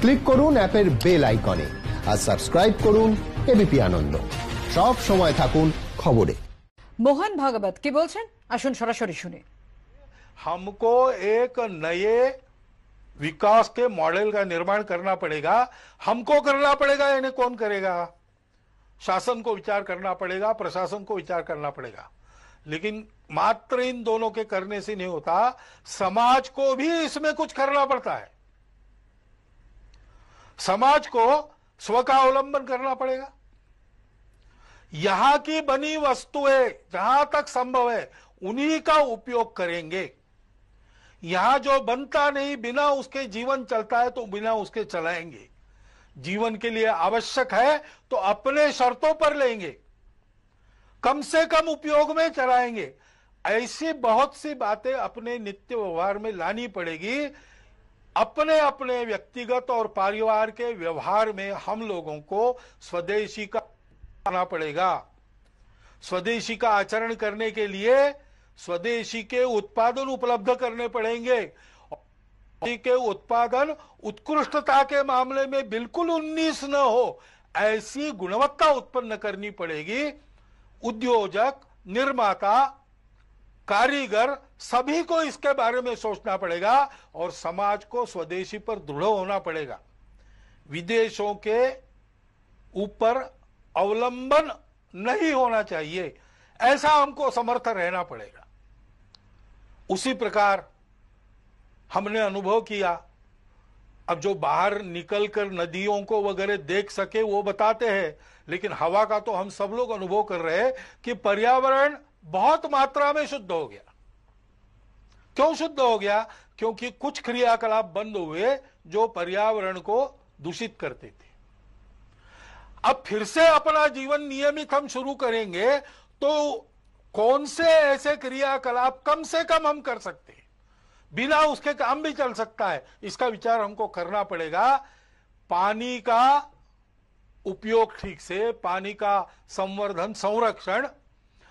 Click করুন অ্যাপের bell আইকনে আর সাবস্ক্রাইব করুন এবিপি আনন্দ। সব সময় থাকুন খবরে। मोहन भागवत কি বলছেন আসুন সরাসরি শুনে। हमको एक नए विकास के मॉडल का निर्माण करना पड़ेगा। हमको करना पड़ेगा, यानी कौन करेगा? शासन को विचार करना पड़ेगा, प्रशासन को विचार करना पड़ेगा। लेकिन मात्र इन दोनों के करने से नहीं होता, समाज को भी इसमें कुछ करना पड़ता है। समाज को स्व का अवलंबन करना पड़ेगा। यहां की बनी वस्तुएं जहां तक संभव है उन्हीं का उपयोग करेंगे। यहां जो बनता नहीं, बिना उसके जीवन चलता है तो बिना उसके चलाएंगे। जीवन के लिए आवश्यक है तो अपने शर्तों पर लेंगे, कम से कम उपयोग में चलाएंगे। ऐसी बहुत सी बातें अपने नित्य व्यवहार में लानी पड़ेगी। अपने अपने व्यक्तिगत और परिवार के व्यवहार में हम लोगों को स्वदेशी का आना पड़ेगा। स्वदेशी का आचरण करने के लिए स्वदेशी के उत्पादन उपलब्ध करने पड़ेंगे। के उत्पादन उत्कृष्टता के मामले में बिल्कुल 19 न हो, ऐसी गुणवत्ता उत्पन्न करनी पड़ेगी। उद्योजक, निर्माता, कारीगर सभी को इसके बारे में सोचना पड़ेगा और समाज को स्वदेशी पर दृढ़ होना पड़ेगा। विदेशों के ऊपर अवलंबन नहीं होना चाहिए, ऐसा हमको समर्थ रहना पड़ेगा। उसी प्रकार हमने अनुभव किया। अब जो बाहर निकलकर नदियों को वगैरह देख सके वो बताते हैं, लेकिन हवा का तो हम सब लोग अनुभव कर रहे हैं कि पर्यावरण बहुत मात्रा में शुद्ध हो गया। क्यों शुद्ध हो गया? क्योंकि कुछ क्रियाकलाप बंद हुए जो पर्यावरण को दूषित करते थे। अब फिर से अपना जीवन नियमित हम शुरू करेंगे तो कौन से ऐसे क्रियाकलाप कम से कम हम कर सकते हैं, बिना उसके काम भी चल सकता है, इसका विचार हमको करना पड़ेगा। पानी का उपयोग ठीक से, पानी का संवर्धन संरक्षण,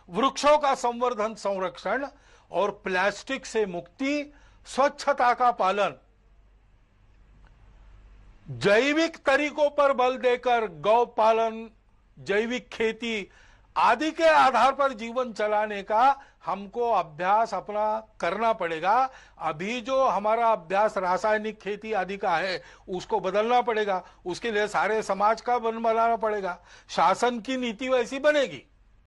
वृक्षों का संवर्धन संरक्षण और प्लास्टिक से मुक्ति, स्वच्छता का पालन, जैविक तरीकों पर बल देकर गौ पालन, जैविक खेती आदि के आधार पर जीवन चलाने का हमको अभ्यास अपना करना पड़ेगा। अभी जो हमारा अभ्यास रासायनिक खेती आदि का है उसको बदलना पड़ेगा। उसके लिए सारे समाज का बनाना पड़ेगा। शासन की नीति वैसी बनेगी।